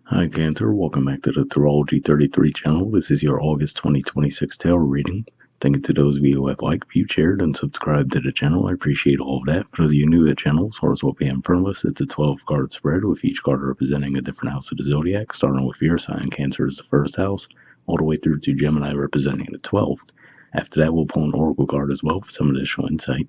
Hi, Cantor. Welcome back to the Astrology 33 channel. This is your August 2026 tarot reading. Thank you to those of you who have liked, viewed, shared, and subscribed to the channel. I appreciate all of that. For those of you new to the channel, as far as what we have in front of us, it's a 12-card spread with each card representing a different house of the zodiac, starting with your sign, Cancer, is the first house, all the way through to Gemini representing the 12th. After that, we'll pull an oracle card as well for some additional insight.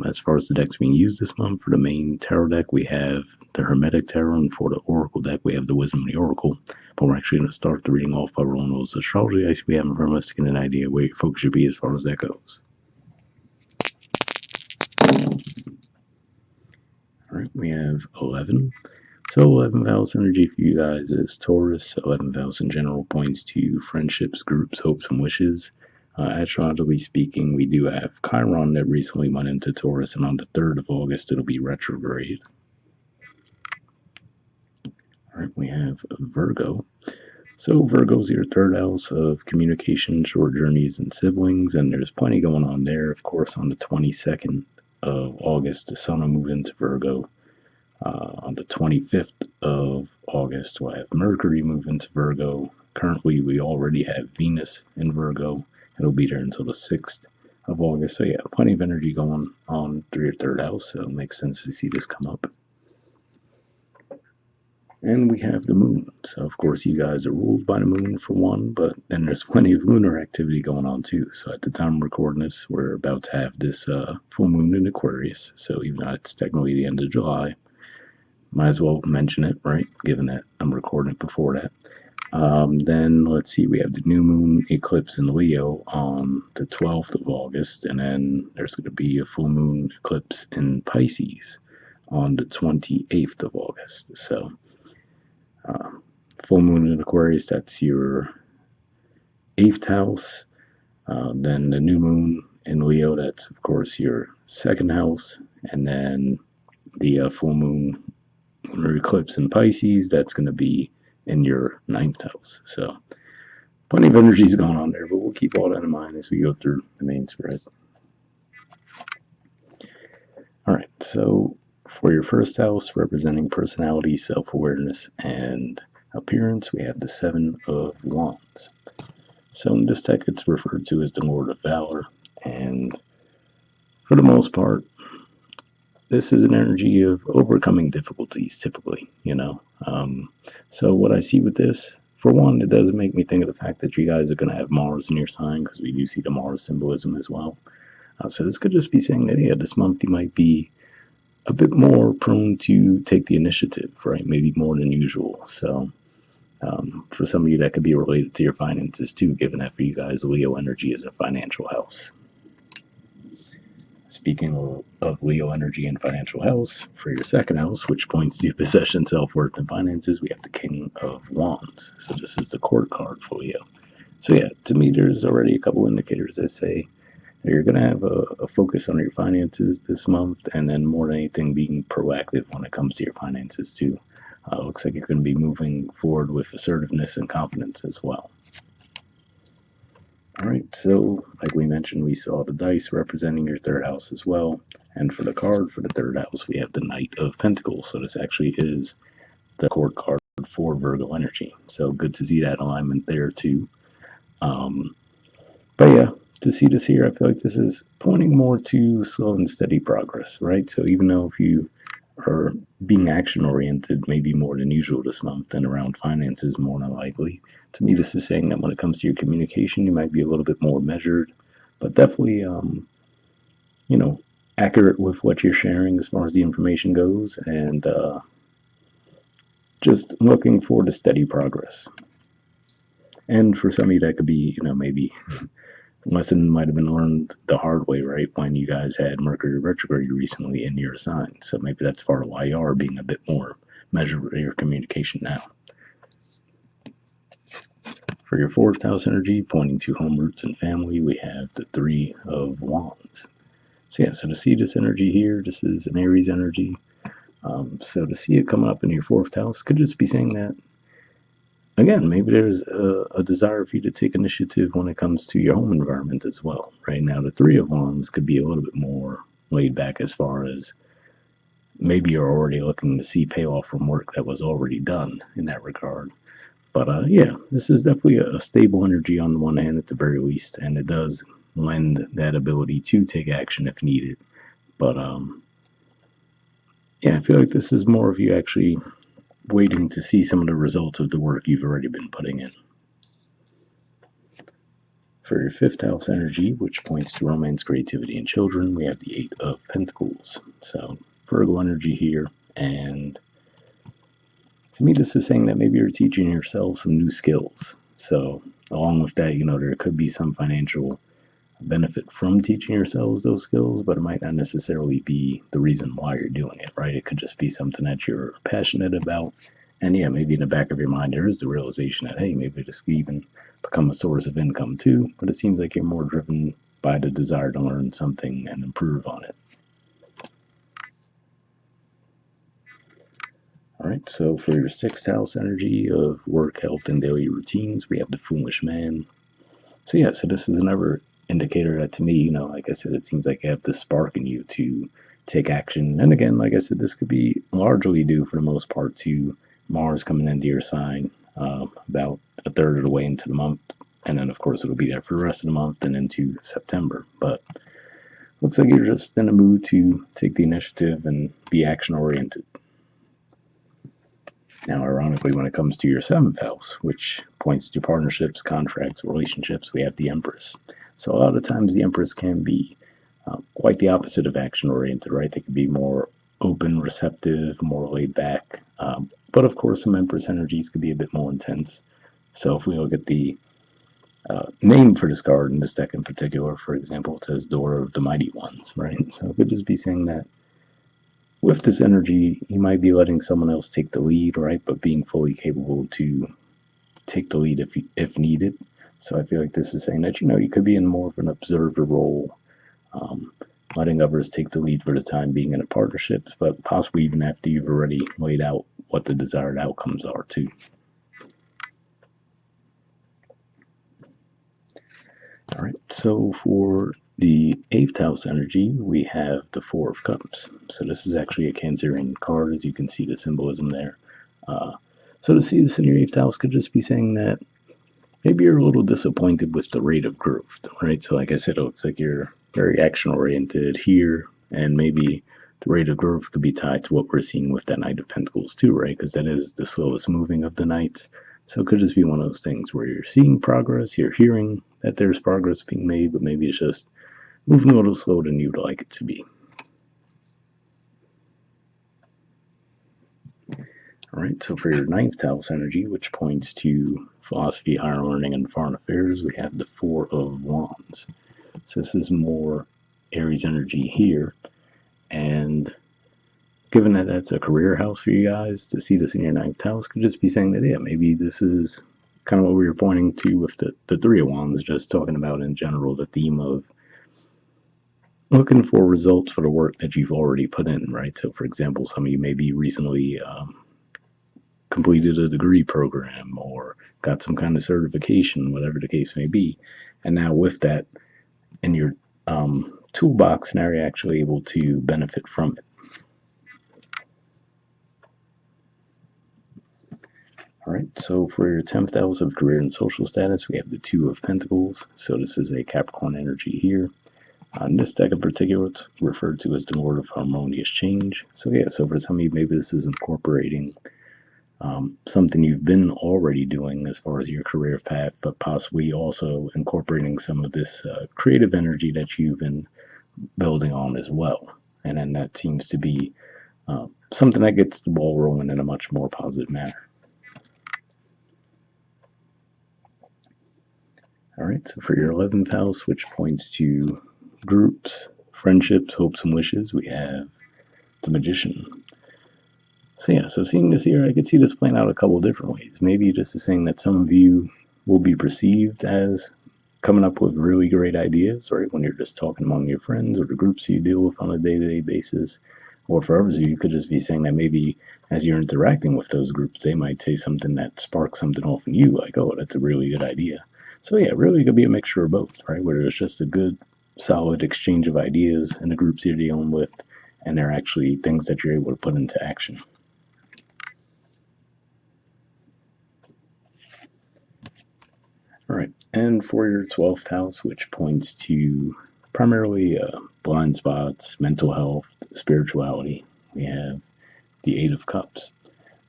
As far as the decks being used this month, for the main tarot deck, we have the Hermetic Tarot, and for the Oracle deck, we have the Wisdom of the Oracle. But we're actually going to start the reading off by rolling those astrology dice we have in front of us to get an idea where your focus should be as far as that goes. Alright, we have 11. So 11th house energy for you guys is Taurus. 11th house in general points to friendships, groups, hopes, and wishes. Astrologically speaking, we do have Chiron that recently went into Taurus, and on the 3rd of August, it'll be retrograde. All right, we have Virgo. So Virgo's your 3rd house of communication, short journeys, and siblings, and there's plenty going on there. Of course, on the 22nd of August, the sun will move into Virgo. On the 25th of August, we'll have Mercury move into Virgo. Currently, we already have Venus in Virgo. It'll be there until the 6th of August. So yeah, plenty of energy going on through your 3rd house, so it makes sense to see this come up. And we have the moon. So, of course, you guys are ruled by the moon for one, but then there's plenty of lunar activity going on too. So, at the time of recording this, we're about to have this full moon in Aquarius. So, even though it's technically the end of July, might as well mention it, right? Given that I'm recording it before that. Then, let's see, we have the new moon eclipse in Leo on the 12th of August, and then there's going to be a full moon eclipse in Pisces on the 28th of August. So, full moon in Aquarius, that's your 8th house. Then the new moon in Leo, that's of course your 2nd house. And then the full moon lunar eclipse in Pisces, that's going to be in your 9th house. So plenty of energies going on there, but we'll keep all that in mind as we go through the main spread. All right, so for your 1st house, representing personality, self-awareness, and appearance, we have the 7 of Wands. So in this deck, it's referred to as the Lord of Valor, and for the most part, this is an energy of overcoming difficulties, typically, So what I see with this, for one, it does make me think of the fact that you guys are going to have Mars in your sign, because we do see the Mars symbolism as well. So this could just be saying that, yeah, this month you might be a bit more prone to take the initiative, right? Maybe more than usual. So for some of you, that could be related to your finances too, given that for you guys, Leo energy is a financial house. Speaking of Leo energy and financial house, for your 2nd house, which points to possession, self-worth, and finances, we have the King of Wands. So this is the court card for Leo. So yeah, to me, there's already a couple indicators that say that you're going to have a focus on your finances this month, and then more than anything, being proactive when it comes to your finances too. Looks like you're going to be moving forward with assertiveness and confidence as well. All right, so like we mentioned, we saw the dice representing your 3rd house as well. And for the card for the 3rd house, we have the Knight of Pentacles. So this actually is the court card for Virgo energy. So good to see that alignment there too. But yeah, to see this here, I feel like this is pointing more to slow and steady progress, right? So even though if you are being action oriented, maybe more than usual this month, and around finances more than likely, to me this is saying that when it comes to your communication, you might be a little bit more measured, but definitely accurate with what you're sharing as far as the information goes, and just looking forward to steady progress. And for some of you, that could be maybe lesson might have been learned the hard way, right? When you guys had Mercury retrograde recently in your sign. So maybe that's part of why you are being a bit more measured with your communication now. For your 4th house energy, pointing to home roots and family, we have the 3 of Wands. So yeah, so to see this energy here, this is an Aries energy. So to see it coming up in your 4th house could just be saying that, again, maybe there's a desire for you to take initiative when it comes to your home environment as well. Right now, the 3 of Wands could be a little bit more laid back as far as maybe you're already looking to see payoff from work that was already done in that regard. But yeah, this is definitely a stable energy on the one hand at the very least, and it does lend that ability to take action if needed. But yeah, I feel like this is more of you actually waiting to see some of the results of the work you've already been putting in. For your fifth house energy, which points to romance, creativity, and children, we have the Eight of Pentacles. So Virgo energy here, and to me, this is saying that maybe you're teaching yourself some new skills. So along with that, there could be some financial benefit from teaching yourselves those skills, but it might not necessarily be the reason why you're doing it, right? It could just be something that you're passionate about. And yeah, maybe in the back of your mind, there is the realization that, hey, maybe this could even become a source of income too. But it seems like you're more driven by the desire to learn something and improve on it. All right, so for your sixth house energy of work, health, and daily routines, we have the Foolish Man. So this is another indicator that to me, like I said, it seems like you have this spark in you to take action. And again, like I said, this could be largely due for the most part to Mars coming into your sign about a third of the way into the month. And then, of course, it'll be there for the rest of the month and into September. But looks like you're just in a mood to take the initiative and be action oriented. Now, ironically, when it comes to your seventh house, which points to partnerships, contracts, relationships, we have the Empress. So a lot of times the Empress can be quite the opposite of action oriented, right? They can be more open, receptive, more laid back. But of course, some Empress energies could be a bit more intense. So if we look at the name for this card in this deck in particular, for example, it says Door of the Mighty Ones, right? So it could just be saying that with this energy, you might be letting someone else take the lead, right? But being fully capable to take the lead if needed. So I feel like this is saying that you could be in more of an observer role, letting others take the lead for the time being in a partnerships, but possibly even after you've already laid out what the desired outcomes are too. All right, so for the eighth house energy, we have the Four of Cups. So this is actually a Cancerian card, as you can see the symbolism there. So to see this in your eighth house could just be saying that maybe you're a little disappointed with the rate of growth, right? So like I said, it looks like you're very action oriented here, and maybe the rate of growth could be tied to what we're seeing with that Knight of Pentacles too, right? Because that is the slowest moving of the knights. So it could just be one of those things where you're seeing progress, you're hearing that there's progress being made, but maybe it's just moving a little slower than you'd like it to be. All right, so for your ninth house energy, which points to philosophy, higher learning, and foreign affairs, we have the Four of Wands. So this is more Aries energy here. And given that that's a career house for you guys, to see this in your ninth house could just be saying that, yeah, maybe this is kind of what we were pointing to with the Three of Wands, just talking about in general the theme of looking for results for the work that you've already put in, right? So, for example, some of you maybe recently completed a degree program or got some kind of certification, whatever the case may be. And now, with that in your toolbox, now you're actually able to benefit from it. All right, so for your 10th house of career and social status, we have the Two of Pentacles. So this is a Capricorn energy here. In this deck in particular, it's referred to as the Lord of Harmonious Change. So yeah, so for some of you, maybe this is incorporating something you've been already doing as far as your career path, but possibly also incorporating some of this creative energy that you've been building on as well. And then that seems to be something that gets the ball rolling in a much more positive manner. All right, so for your 11th house, which points to groups, friendships, hopes, and wishes, we have the Magician. So yeah, so seeing this here, I could see this playing out a couple of different ways. Maybe this is saying that some of you will be perceived as coming up with really great ideas, right? When you're just talking among your friends or the groups you deal with on a day-to-day basis. Or for others of you, could just be saying that maybe as you're interacting with those groups, they might say something that sparks something off in you, like, oh, that's a really good idea. So yeah, really could be a mixture of both, right? Where it's just a good, solid exchange of ideas in the groups you're dealing with, and they're actually things that you're able to put into action. All right, and for your 12th house, which points to primarily blind spots, mental health, spirituality, we have the Eight of Cups.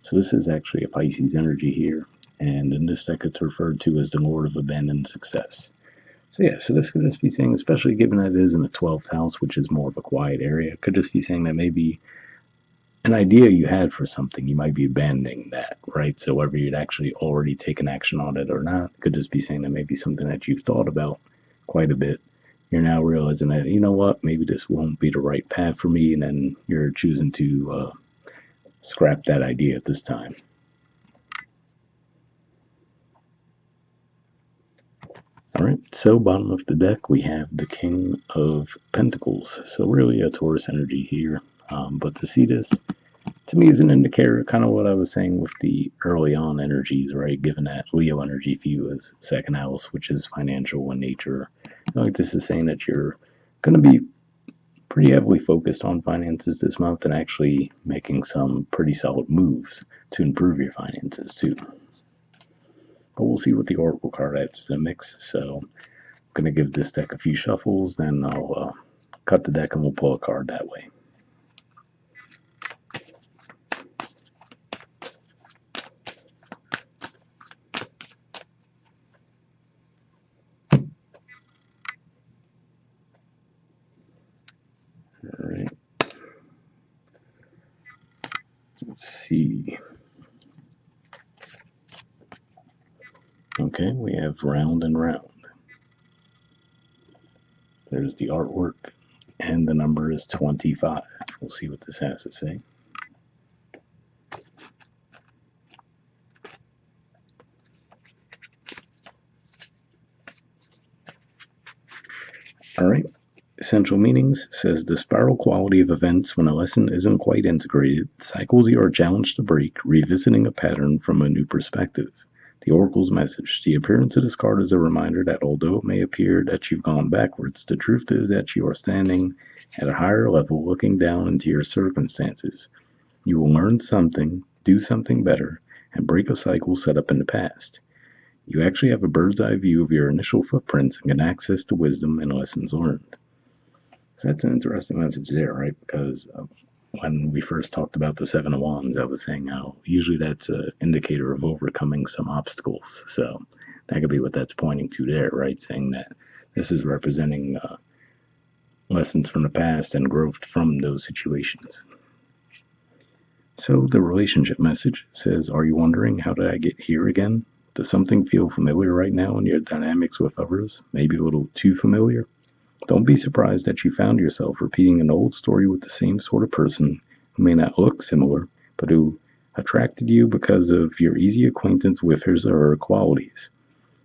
So this is actually a Pisces energy here, and in this deck it's referred to as the Lord of Abandoned Success. So yeah, so this could just be saying, especially given that it is in the 12th house, which is more of a quiet area, it could just be saying that maybe an idea you had for something, you might be abandoning that, right? So whether you'd actually already taken action on it or not, it could just be saying that maybe something that you've thought about quite a bit, you're now realizing that, you know what, maybe this won't be the right path for me, and then you're choosing to scrap that idea at this time. All right, so bottom of the deck, we have the King of Pentacles. So really a Taurus energy here. But to see this, to me, is an indicator, kind of what I was saying with the early on energies, right? Given that Leo energy view as second house, which is financial in nature. Like this is saying that you're going to be pretty heavily focused on finances this month and actually making some pretty solid moves to improve your finances too. But we'll see what the Oracle card adds to the mix. So I'm going to give this deck a few shuffles, then I'll cut the deck and we'll pull a card that way. All right. Let's see. Okay, we have Round and Round. There's the artwork, and the number is 25. We'll see what this has to say. All right. Essential meanings says the spiral quality of events when a lesson isn't quite integrated, cycles you are challenged to break, revisiting a pattern from a new perspective. The Oracle's message. The appearance of this card is a reminder that although it may appear that you've gone backwards, the truth is that you are standing at a higher level looking down into your circumstances. You will learn something, do something better, and break a cycle set up in the past. You actually have a bird's eye view of your initial footprints and can access to wisdom and lessons learned. So that's an interesting message there, right? Because when we first talked about the Seven of Wands, I was saying how usually that's an indicator of overcoming some obstacles. So that could be what that's pointing to there, right? Saying that this is representing lessons from the past and growth from those situations. So the relationship message says, are you wondering, how did I get here again? Does something feel familiar right now in your dynamics with others? Maybe a little too familiar? Don't be surprised that you found yourself repeating an old story with the same sort of person who may not look similar, but who attracted you because of your easy acquaintance with his or her qualities.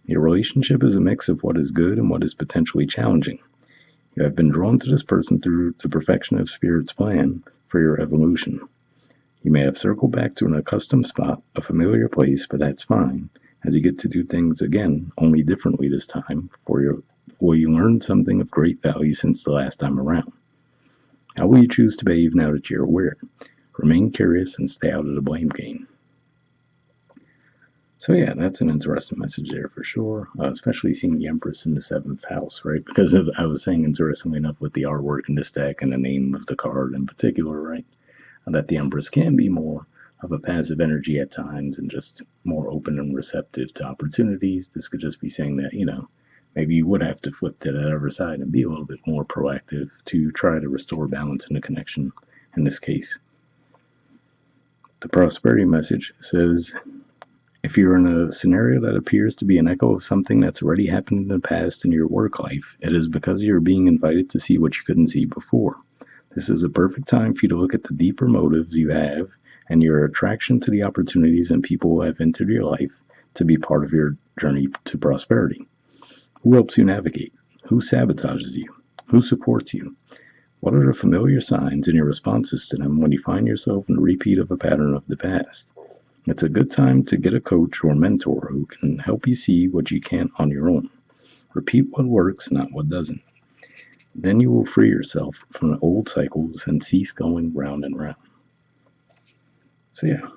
Your relationship is a mix of what is good and what is potentially challenging. You have been drawn to this person through the perfection of Spirit's plan for your evolution. You may have circled back to an accustomed spot, a familiar place, but that's fine, as you get to do things again, only differently this time, for you learned something of great value since the last time around. How will you choose to behave now that you're aware? Remain curious and stay out of the blame game. So yeah, that's an interesting message there for sure, especially seeing the Empress in the 7th house, right? Because I was saying, interestingly enough, with the artwork in this deck and the name of the card in particular, right, that the Empress can be more of a passive energy at times and just more open and receptive to opportunities. This could just be saying that, maybe you would have to flip to that other side and be a little bit more proactive to try to restore balance in the connection in this case. The prosperity message says, if you're in a scenario that appears to be an echo of something that's already happened in the past in your work life, it is because you're being invited to see what you couldn't see before. This is a perfect time for you to look at the deeper motives you have and your attraction to the opportunities and people who have entered your life to be part of your journey to prosperity. Who helps you navigate? Who sabotages you? Who supports you? What are the familiar signs and your responses to them when you find yourself in a repeat of a pattern of the past? It's a good time to get a coach or mentor who can help you see what you can't on your own. Repeat what works, not what doesn't. Then you will free yourself from the old cycles and cease going round and round. So yeah,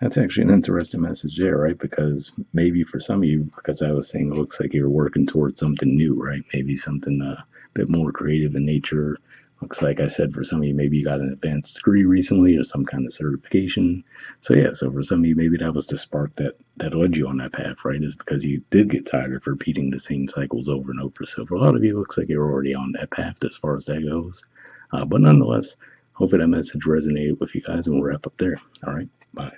that's actually an interesting message there, right? Because maybe for some of you, because I was saying it looks like you're working towards something new, right? Maybe something a bit more creative in nature. Looks like I said for some of you, maybe you got an advanced degree recently or some kind of certification. So yeah, so for some of you, maybe that was the spark that led you on that path, right? Is because you did get tired of repeating the same cycles over and over. So for a lot of you, it looks like you're already on that path as far as that goes. But nonetheless, hopefully that message resonated with you guys, and we'll wrap up there. All right, bye.